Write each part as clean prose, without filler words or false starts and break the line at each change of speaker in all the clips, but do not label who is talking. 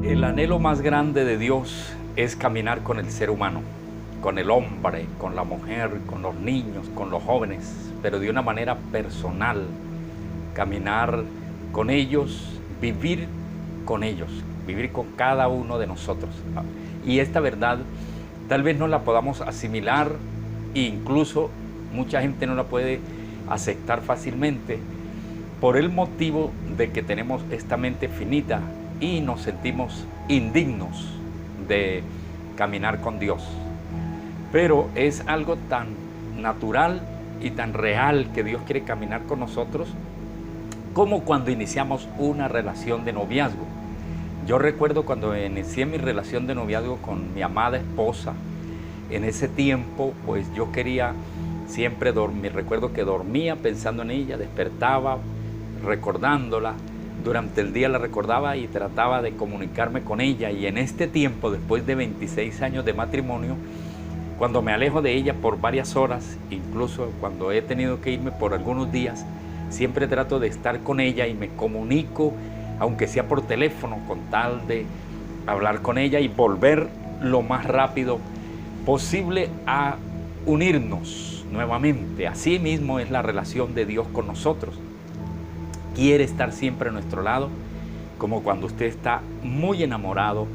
El anhelo más grande de Dios es caminar con el ser humano, con el hombre, con la mujer, con los niños, con los jóvenes, pero de una manera personal, caminar con ellos, vivir con cada uno de nosotros. Y esta verdad tal vez no la podamos asimilar e incluso mucha gente no la puede aceptar fácilmente por el motivo de que tenemos esta mente finita y nos sentimos indignos de caminar con Dios. Pero es algo tan natural y tan real que Dios quiere caminar con nosotros como cuando iniciamos una relación de noviazgo. Yo recuerdo cuando inicié mi relación de noviazgo con mi amada esposa, en ese tiempo pues yo quería siempre dormir. Recuerdo que dormía pensando en ella, despertaba recordándola, durante el día la recordaba y trataba de comunicarme con ella. Y en este tiempo, después de 26 años de matrimonio, cuando me alejo de ella por varias horas, incluso cuando he tenido que irme por algunos días, siempre trato de estar con ella y me comunico, aunque sea por teléfono, con tal de hablar con ella y volver lo más rápido posible a unirnos nuevamente. Así mismo es la relación de Dios con nosotros. Quiere estar siempre a nuestro lado, como cuando usted está muy enamorado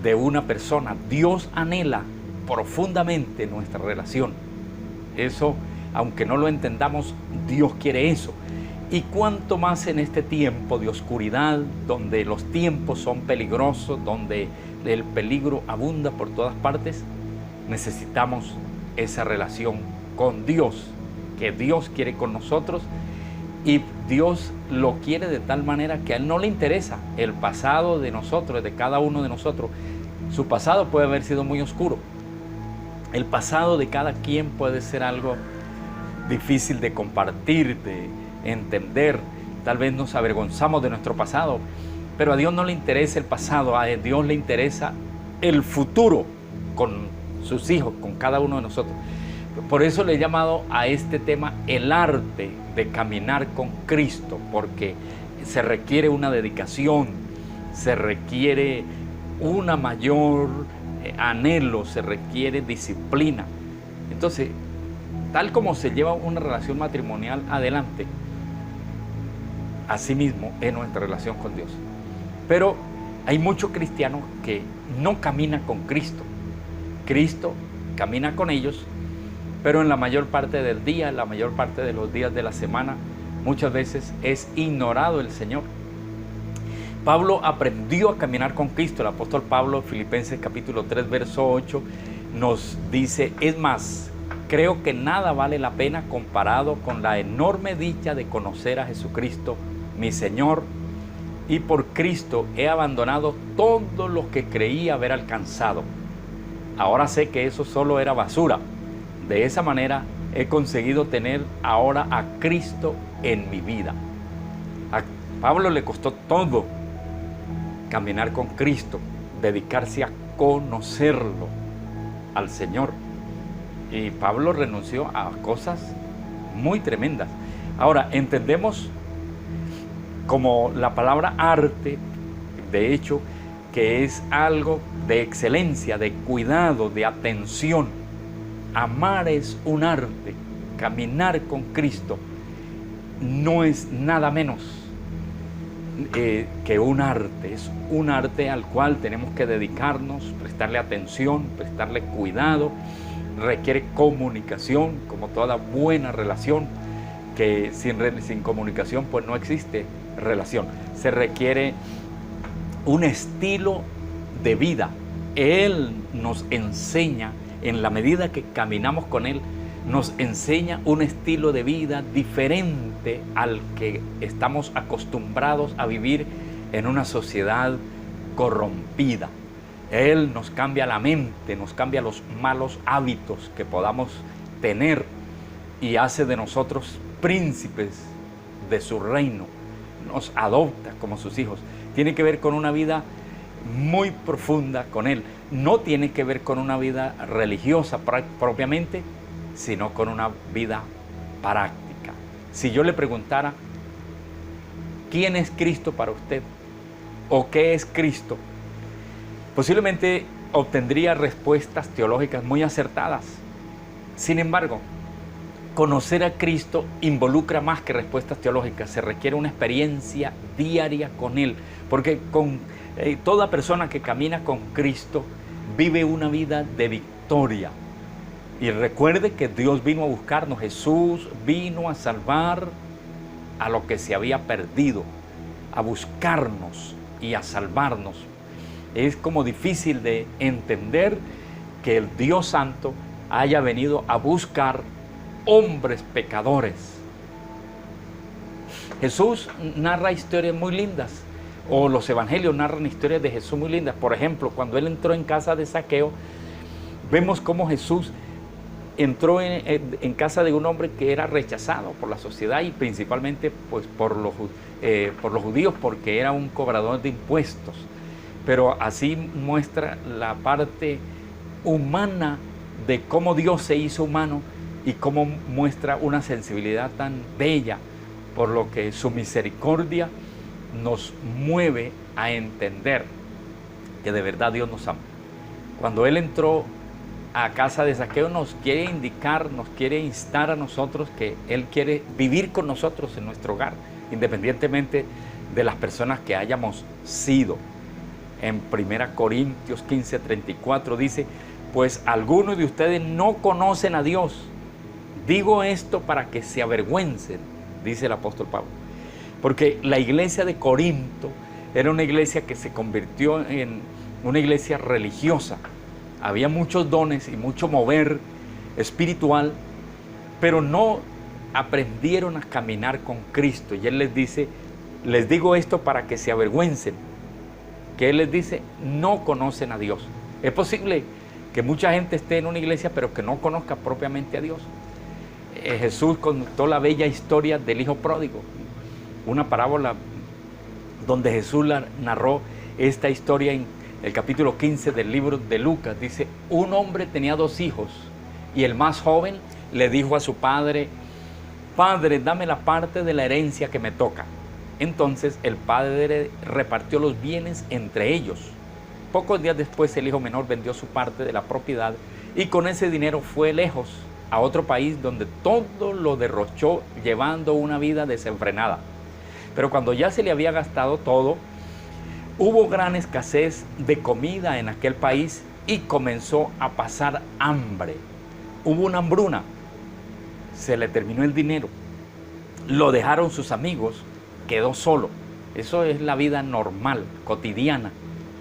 de una persona. Dios anhela profundamente nuestra relación. Eso, aunque no lo entendamos, Dios quiere eso. Y cuanto más en este tiempo de oscuridad, donde los tiempos son peligrosos, donde el peligro abunda por todas partes, necesitamos esa relación con Dios, que Dios quiere con nosotros. Y Dios lo quiere de tal manera que a Él no le interesa el pasado de nosotros, de cada uno de nosotros. Su pasado puede haber sido muy oscuro. El pasado de cada quien puede ser algo difícil de compartir, de entender. Tal vez nos avergonzamos de nuestro pasado, pero a Dios no le interesa el pasado, a Dios le interesa el futuro con sus hijos, con cada uno de nosotros. Por eso le he llamado a este tema el arte de caminar con Cristo, porque se requiere una dedicación, se requiere una mayor anhelo, se requiere disciplina. Entonces, tal como se lleva una relación matrimonial adelante, asimismo es nuestra relación con Dios. Pero hay muchos cristianos que no caminan con Cristo. Cristo camina con ellos, pero en la mayor parte del día, en la mayor parte de los días de la semana, muchas veces es ignorado el Señor. Pablo aprendió a caminar con Cristo. El apóstol Pablo, Filipenses capítulo 3, verso 8, nos dice: es más, creo que nada vale la pena comparado con la enorme dicha de conocer a Jesucristo, mi Señor, y por Cristo he abandonado todo lo que creí haber alcanzado. Ahora sé que eso solo era basura. De esa manera he conseguido tener ahora a Cristo en mi vida. A Pablo le costó todo caminar con Cristo, dedicarse a conocerlo, al Señor. Y Pablo renunció a cosas muy tremendas. Ahora, entendemos como la palabra arte, de hecho, que es algo de excelencia, de cuidado, de atención. Amar es un arte. Caminar con Cristo no es nada menos que un arte. Es un arte al cual tenemos que dedicarnos, prestarle atención, prestarle cuidado. Requiere comunicación, como toda buena relación, que sin comunicación pues no existe relación. Se requiere un estilo de vida. Él nos enseña, en la medida que caminamos con Él, nos enseña un estilo de vida diferente al que estamos acostumbrados a vivir en una sociedad corrompida. Él nos cambia la mente, nos cambia los malos hábitos que podamos tener y hace de nosotros príncipes de su reino. Nos adopta como sus hijos. Tiene que ver con una vida muy profunda con Él. No tiene que ver con una vida religiosa propiamente, sino con una vida práctica. Si yo le preguntara, ¿quién es Cristo para usted? ¿O qué es Cristo? Posiblemente obtendría respuestas teológicas muy acertadas. Sin embargo, conocer a Cristo involucra más que respuestas teológicas. Se requiere una experiencia diaria con Él, porque toda persona que camina con Cristo vive una vida de victoria. Y recuerde que Dios vino a buscarnos. Jesús vino a salvar a lo que se había perdido, a buscarnos y a salvarnos. Es como difícil de entender que el Dios Santo haya venido a buscar hombres pecadores. Jesús narra historias muy lindas, o los evangelios narran historias de Jesús muy lindas. Por ejemplo, cuando Él entró en casa de Zaqueo, vemos cómo Jesús entró en casa de un hombre que era rechazado por la sociedad y principalmente pues, por los judíos, porque era un cobrador de impuestos. Pero así muestra la parte humana de cómo Dios se hizo humano y cómo muestra una sensibilidad tan bella, por lo que su misericordia nos mueve a entender que de verdad Dios nos ama. Cuando Él entró a casa de Zaqueo, nos quiere indicar, nos quiere instar a nosotros que Él quiere vivir con nosotros en nuestro hogar, independientemente de las personas que hayamos sido. En 1 Corintios 15:34 dice: pues algunos de ustedes no conocen a Dios. Digo esto para que se avergüencen, dice el apóstol Pablo. Porque la iglesia de Corinto era una iglesia que se convirtió en una iglesia religiosa. Había muchos dones y mucho mover espiritual, pero no aprendieron a caminar con Cristo. Y Él les dice: les digo esto para que se avergüencen. Que Él les dice: no conocen a Dios. Es posible que mucha gente esté en una iglesia pero que no conozca propiamente a Dios. Jesús contó la bella historia del hijo pródigo, una parábola donde Jesús narró esta historia en el capítulo 15 del libro de Lucas. Dice: un hombre tenía 2 hijos y el más joven le dijo a su padre: Padre, dame la parte de la herencia que me toca. Entonces el padre repartió los bienes entre ellos. Pocos días después el hijo menor vendió su parte de la propiedad y con ese dinero fue lejos, a otro país donde todo lo derrochó, llevando una vida desenfrenada. Pero cuando ya se le había gastado todo, hubo gran escasez de comida en aquel país y comenzó a pasar hambre. Hubo una hambruna, se le terminó el dinero, lo dejaron sus amigos, quedó solo. Eso es la vida normal, cotidiana.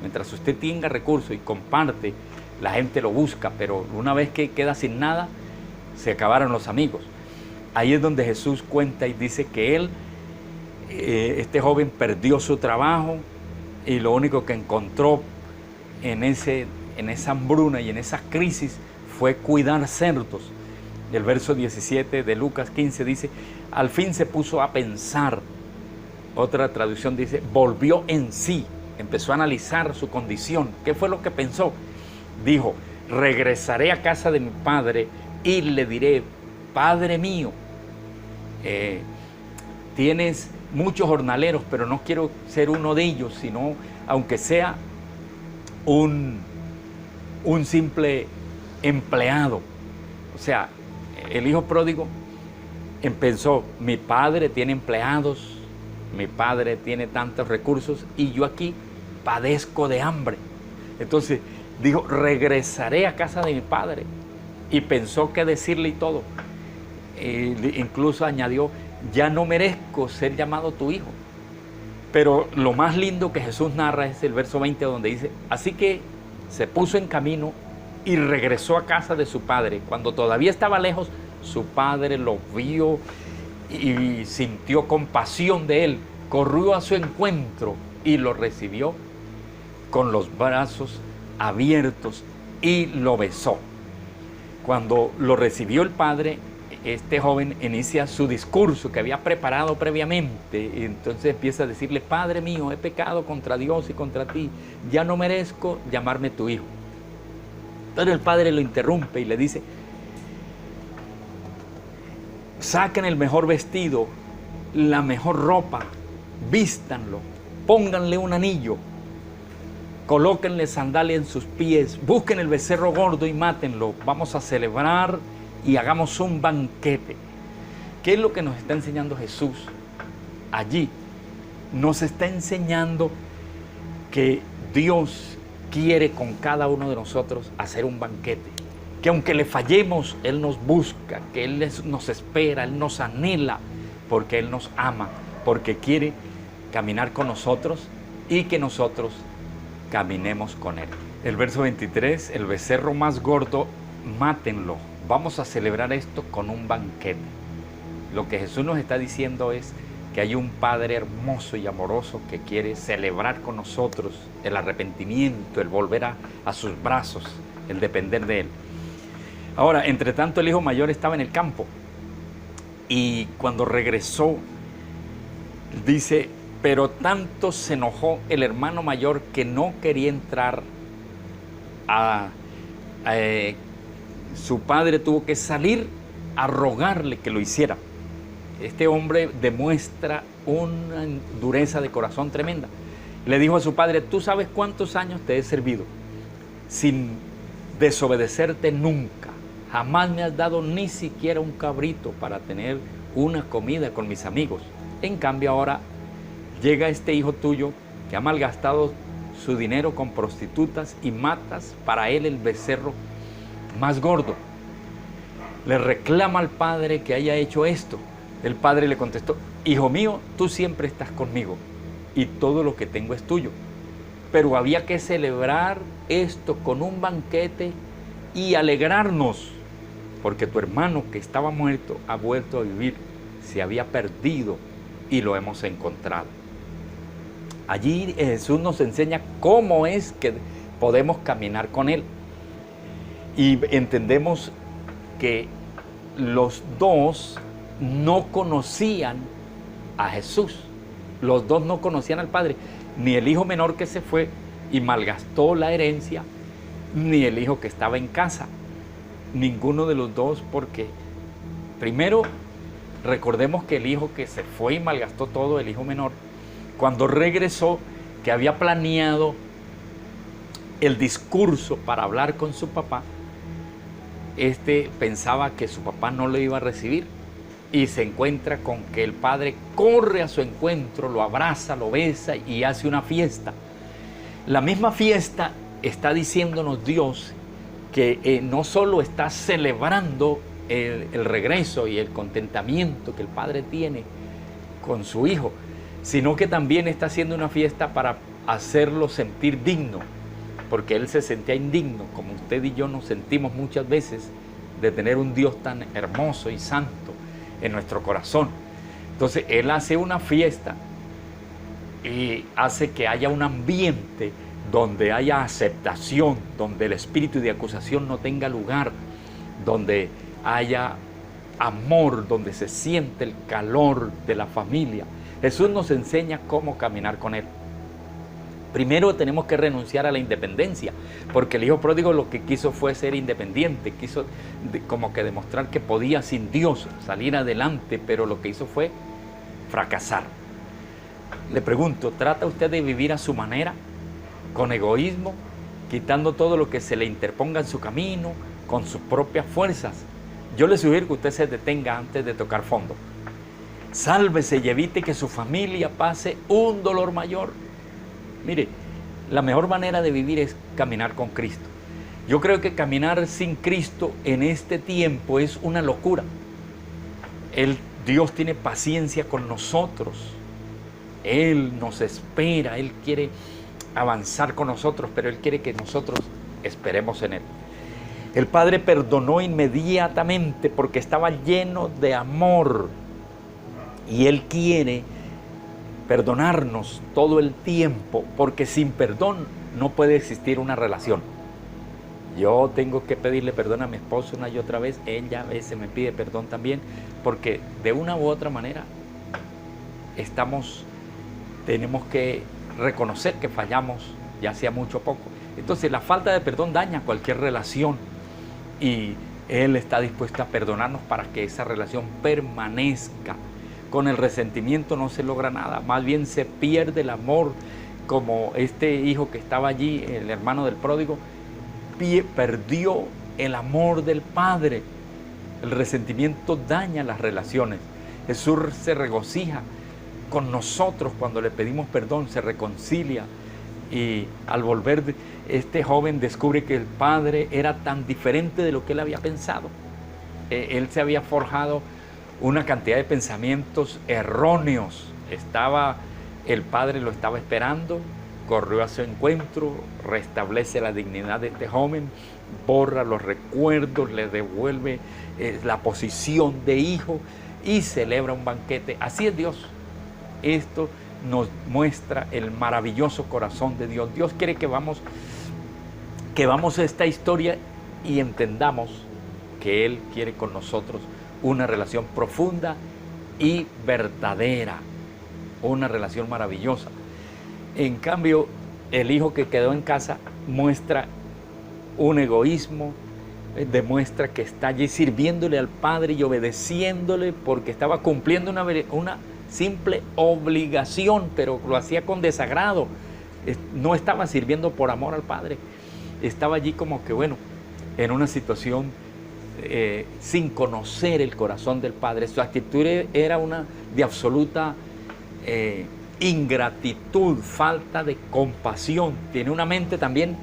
Mientras usted tenga recursos y comparte, la gente lo busca, pero una vez que queda sin nada, se acabaron los amigos. Ahí es donde Jesús cuenta y dice que él, este joven, perdió su trabajo y lo único que encontró en esa hambruna y en esa crisis fue cuidar cerdos. El verso 17 de Lucas 15 dice: al fin se puso a pensar. Otra traducción dice: volvió en sí, empezó a analizar su condición. ¿Qué fue lo que pensó? Dijo: regresaré a casa de mi padre y le diré: Padre mío, tienes muchos jornaleros, pero no quiero ser uno de ellos, sino aunque sea un simple empleado. O sea, el hijo pródigo pensó: mi padre tiene empleados, mi padre tiene tantos recursos y yo aquí padezco de hambre. Entonces dijo: regresaré a casa de mi padre. Y pensó qué decirle y todo. Incluso añadió: ya no merezco ser llamado tu hijo. Pero lo más lindo que Jesús narra es el verso 20, donde dice: así que se puso en camino y regresó a casa de su padre. Cuando todavía estaba lejos, su padre lo vio y sintió compasión de él. Corrió a su encuentro y lo recibió con los brazos abiertos y lo besó. Cuando lo recibió el padre, este joven inicia su discurso que había preparado previamente, y entonces empieza a decirle: Padre mío, he pecado contra Dios y contra ti, ya no merezco llamarme tu hijo. Pero el padre lo interrumpe y le dice: saquen el mejor vestido, la mejor ropa, vístanlo, pónganle un anillo colóquenle sandalia en sus pies, busquen el becerro gordo y mátenlo. Vamos a celebrar y hagamos un banquete. ¿Qué es lo que nos está enseñando Jesús allí? Nos está enseñando que Dios quiere con cada uno de nosotros hacer un banquete. Que aunque le fallemos, Él nos busca, que Él nos espera, Él nos anhela, porque Él nos ama, porque quiere caminar con nosotros y que nosotros caminemos con Él. El verso 23, el becerro más gordo, mátenlo. Vamos a celebrar esto con un banquete. Lo que Jesús nos está diciendo es que hay un Padre hermoso y amoroso que quiere celebrar con nosotros el arrepentimiento, el volver a sus brazos, el depender de Él. Ahora, entre tanto, el hijo mayor estaba en el campo y cuando regresó, dice, pero tanto se enojó el hermano mayor que no quería entrar su padre tuvo que salir a rogarle que lo hiciera. Este hombre demuestra una dureza de corazón tremenda. Le dijo a su padre, tú sabes cuántos años te he servido sin desobedecerte nunca. Jamás me has dado ni siquiera un cabrito para tener una comida con mis amigos. En cambio ahora llega este hijo tuyo que ha malgastado su dinero con prostitutas y matas para él el becerro más gordo. Le reclama al padre que haya hecho esto. El padre le contestó, hijo mío, tú siempre estás conmigo y todo lo que tengo es tuyo. Pero había que celebrar esto con un banquete y alegrarnos, porque tu hermano que estaba muerto ha vuelto a vivir, se había perdido y lo hemos encontrado. Allí Jesús nos enseña cómo es que podemos caminar con Él. Y entendemos que los dos no conocían a Jesús. Los dos no conocían al Padre. Ni el hijo menor que se fue y malgastó la herencia, ni el hijo que estaba en casa. Ninguno de los dos, porque primero recordemos que el hijo que se fue y malgastó todo, el hijo menor, cuando regresó, que había planeado el discurso para hablar con su papá, pensaba que su papá no lo iba a recibir y se encuentra con que el padre corre a su encuentro, lo abraza, lo besa y hace una fiesta. La misma fiesta está diciéndonos Dios que no solo está celebrando el regreso y el contentamiento que el padre tiene con su hijo, sino que también está haciendo una fiesta para hacerlo sentir digno, porque él se sentía indigno, como usted y yo nos sentimos muchas veces, de tener un Dios tan hermoso y santo en nuestro corazón. Entonces él hace una fiesta y hace que haya un ambiente donde haya aceptación, donde el espíritu de acusación no tenga lugar, donde haya amor, donde se siente el calor de la familia. Jesús nos enseña cómo caminar con Él. Primero tenemos que renunciar a la independencia, porque el hijo pródigo lo que quiso fue ser independiente, quiso como que demostrar que podía sin Dios salir adelante, pero lo que hizo fue fracasar. Le pregunto, ¿trata usted de vivir a su manera, con egoísmo, quitando todo lo que se le interponga en su camino, con sus propias fuerzas? Yo le sugiero que usted se detenga antes de tocar fondo. Sálvese y evite que su familia pase un dolor mayor. Mire, la mejor manera de vivir es caminar con Cristo. Yo creo que caminar sin Cristo en este tiempo es una locura. Dios tiene paciencia con nosotros. Él nos espera, Él quiere avanzar con nosotros, pero Él quiere que nosotros esperemos en Él. El Padre perdonó inmediatamente porque estaba lleno de amor. Y Él quiere perdonarnos todo el tiempo, porque sin perdón no puede existir una relación. Yo tengo que pedirle perdón a mi esposo una y otra vez, ella a veces me pide perdón también, porque de una u otra manera tenemos que reconocer que fallamos, ya sea mucho o poco. Entonces la falta de perdón daña cualquier relación y Él está dispuesto a perdonarnos para que esa relación permanezca. Con el resentimiento no se logra nada, más bien se pierde el amor como este hijo que estaba allí, el hermano del pródigo, perdió el amor del padre. El resentimiento daña las relaciones. Jesús se regocija con nosotros cuando le pedimos perdón, se reconcilia, y al volver este joven descubre que el padre era tan diferente de lo que él había pensado. Él se había forjado una cantidad de pensamientos erróneos. El padre lo estaba esperando, corrió a su encuentro, restablece la dignidad de este joven, borra los recuerdos, le devuelve la posición de hijo y celebra un banquete. Así es Dios. Esto nos muestra el maravilloso corazón de Dios. Dios quiere que vamos a esta historia y entendamos que Él quiere con nosotros una relación profunda y verdadera, una relación maravillosa. En cambio, el hijo que quedó en casa muestra un egoísmo, demuestra que está allí sirviéndole al padre y obedeciéndole porque estaba cumpliendo una simple obligación, pero lo hacía con desagrado. No estaba sirviendo por amor al padre, estaba allí como que, bueno, en una situación sin conocer el corazón del padre. Su actitud era una de absoluta ingratitud, falta de compasión. Tiene una mente también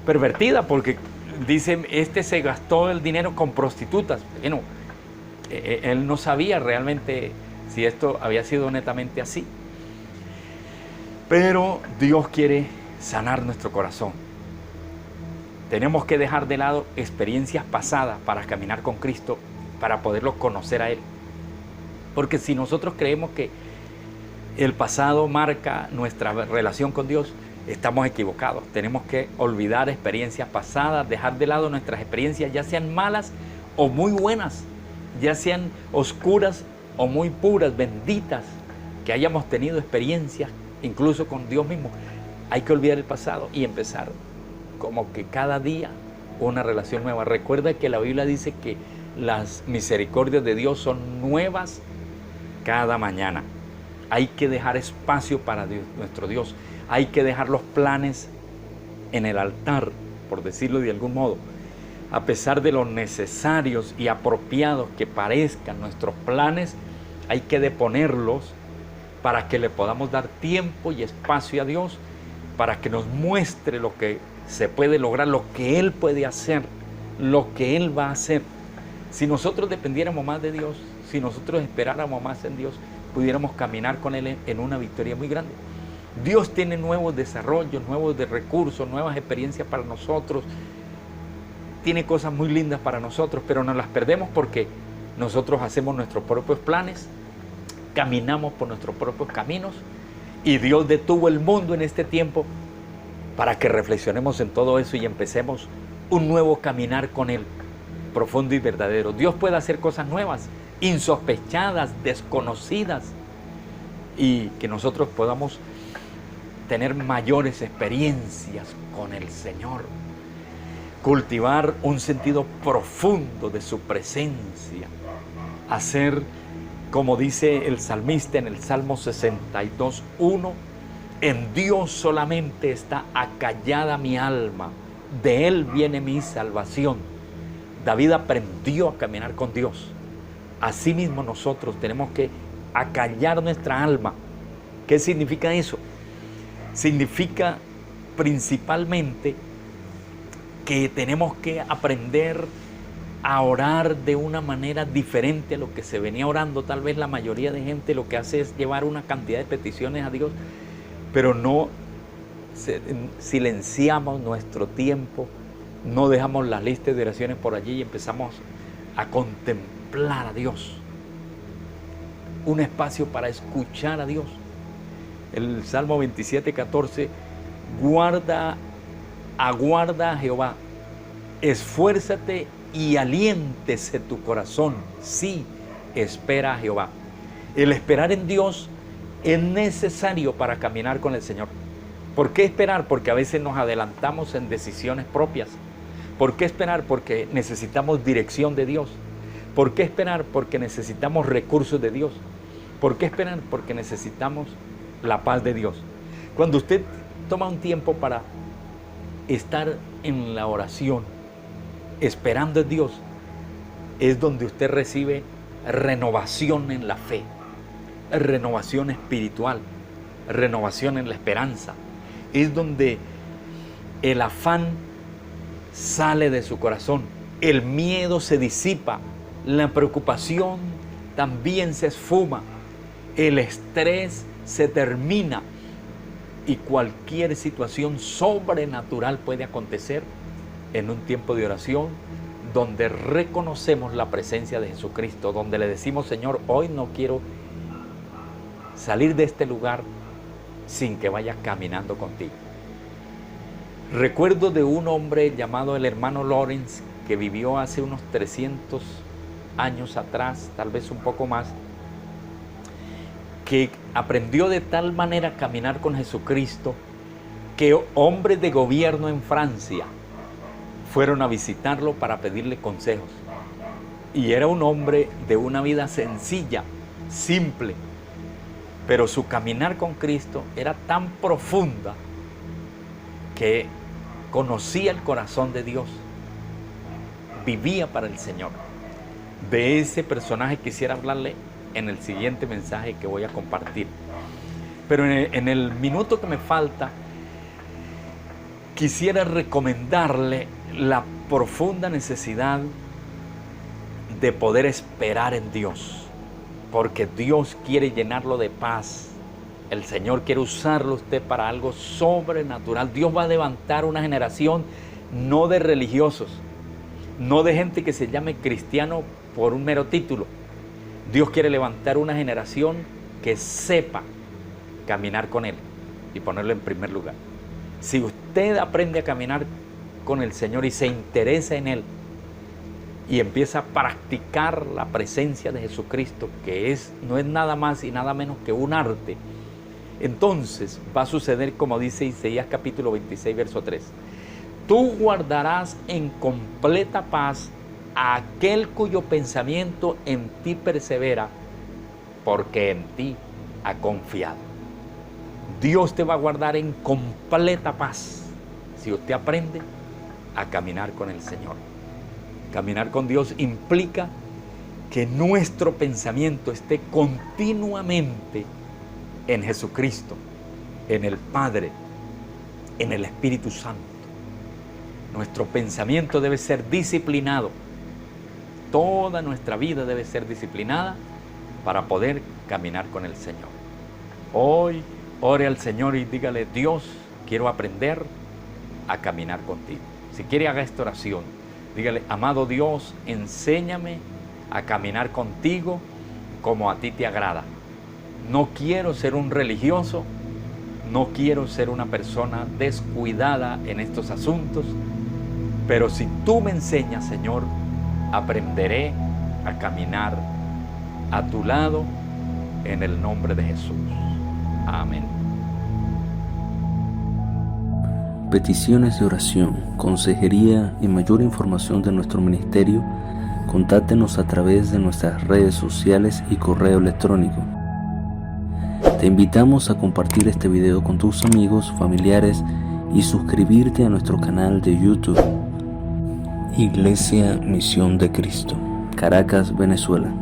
pervertida, porque dicen, se gastó el dinero con prostitutas. Bueno, él no sabía realmente si esto había sido netamente así. Pero Dios quiere sanar nuestro corazón. Tenemos que dejar de lado experiencias pasadas para caminar con Cristo, para poderlo conocer a Él. Porque si nosotros creemos que el pasado marca nuestra relación con Dios, estamos equivocados. Tenemos que olvidar experiencias pasadas, dejar de lado nuestras experiencias, ya sean malas o muy buenas, ya sean oscuras o muy puras, benditas, que hayamos tenido experiencias incluso con Dios mismo. Hay que olvidar el pasado y empezar como que cada día una relación nueva. Recuerda que la Biblia dice que las misericordias de Dios son nuevas cada mañana. Hay que dejar espacio para Dios, nuestro Dios. Hay que dejar los planes en el altar, por decirlo de algún modo. A pesar de lo necesarios y apropiados que parezcan nuestros planes, hay que deponerlos para que le podamos dar tiempo y espacio a Dios, para que nos muestre lo que se puede lograr, lo que Él puede hacer, lo que Él va a hacer. Si nosotros dependiéramos más de Dios, si nosotros esperáramos más en Dios, pudiéramos caminar con Él en una victoria muy grande. Dios tiene nuevos desarrollos, nuevos recursos, nuevas experiencias para nosotros. Tiene cosas muy lindas para nosotros, pero nos las perdemos porque nosotros hacemos nuestros propios planes, caminamos por nuestros propios caminos, y Dios detuvo el mundo en este tiempo para que reflexionemos en todo eso y empecemos un nuevo caminar con Él, profundo y verdadero. Dios puede hacer cosas nuevas, insospechadas, desconocidas, y que nosotros podamos tener mayores experiencias con el Señor, cultivar un sentido profundo de su presencia, hacer como dice el salmista en el Salmo 62:1, en Dios solamente está acallada mi alma, de Él viene mi salvación. David aprendió a caminar con Dios. Asimismo nosotros tenemos que acallar nuestra alma. ¿Qué significa eso? Significa principalmente que tenemos que aprender a orar de una manera diferente a lo que se venía orando. Tal vez la mayoría de gente lo que hace es llevar una cantidad de peticiones a Dios, pero no silenciamos nuestro tiempo, no dejamos las listas de oraciones por allí y empezamos a contemplar a Dios. Un espacio para escuchar a Dios. El Salmo 27:14, aguarda a Jehová, esfuérzate y aliéntese tu corazón. Sí, espera a Jehová. El esperar en Dios es necesario para caminar con el Señor. ¿Por qué esperar? Porque a veces nos adelantamos en decisiones propias. ¿Por qué esperar? Porque necesitamos dirección de Dios. ¿Por qué esperar? Porque necesitamos recursos de Dios. ¿Por qué esperar? Porque necesitamos la paz de Dios. Cuando usted toma un tiempo para estar en la oración, esperando en Dios, es donde usted recibe renovación en la fe, renovación espiritual, renovación en la esperanza. Es donde el afán sale de su corazón, el miedo se disipa, la preocupación también se esfuma, el estrés se termina y cualquier situación sobrenatural puede acontecer en un tiempo de oración donde reconocemos la presencia de Jesucristo, donde le decimos: Señor, hoy no quiero salir de este lugar sin que vaya caminando contigo. Recuerdo de un hombre llamado el hermano Lawrence, que vivió hace unos 300 años atrás, tal vez un poco más, que aprendió de tal manera a caminar con Jesucristo que hombres de gobierno en Francia fueron a visitarlo para pedirle consejos. Y era un hombre de una vida sencilla, simple, pero su caminar con Cristo era tan profunda que conocía el corazón de Dios, vivía para el Señor. De ese personaje quisiera hablarle en el siguiente mensaje que voy a compartir. Pero en el minuto que me falta, quisiera recomendarle la profunda necesidad de poder esperar en Dios, porque Dios quiere llenarlo de paz. El Señor quiere usarlo usted para algo sobrenatural. Dios va a levantar una generación no de religiosos, no de gente que se llame cristiano por un mero título. Dios quiere levantar una generación que sepa caminar con Él y ponerlo en primer lugar. Si usted aprende a caminar con el Señor y se interesa en Él y empieza a practicar la presencia de Jesucristo, que no es nada más y nada menos que un arte, entonces va a suceder como dice Isaías capítulo 26, verso 3. Tú guardarás en completa paz a aquel cuyo pensamiento en ti persevera, porque en ti ha confiado. Dios te va a guardar en completa paz si usted aprende a caminar con el Señor. Caminar con Dios implica que nuestro pensamiento esté continuamente en Jesucristo, en el Padre, en el Espíritu Santo. Nuestro pensamiento debe ser disciplinado. Toda nuestra vida debe ser disciplinada para poder caminar con el Señor. Hoy ore al Señor y dígale: Dios, quiero aprender a caminar contigo. Si quiere, haga esta oración. Dígale: amado Dios, enséñame a caminar contigo como a ti te agrada. No quiero ser un religioso, no quiero ser una persona descuidada en estos asuntos, pero si tú me enseñas, Señor, aprenderé a caminar a tu lado en el nombre de Jesús. Amén.
Peticiones de oración, consejería y mayor información de nuestro ministerio, contáctenos a través de nuestras redes sociales y correo electrónico. Te invitamos a compartir este video con tus amigos, familiares y suscribirte a nuestro canal de YouTube. Iglesia Misión de Cristo, Caracas, Venezuela.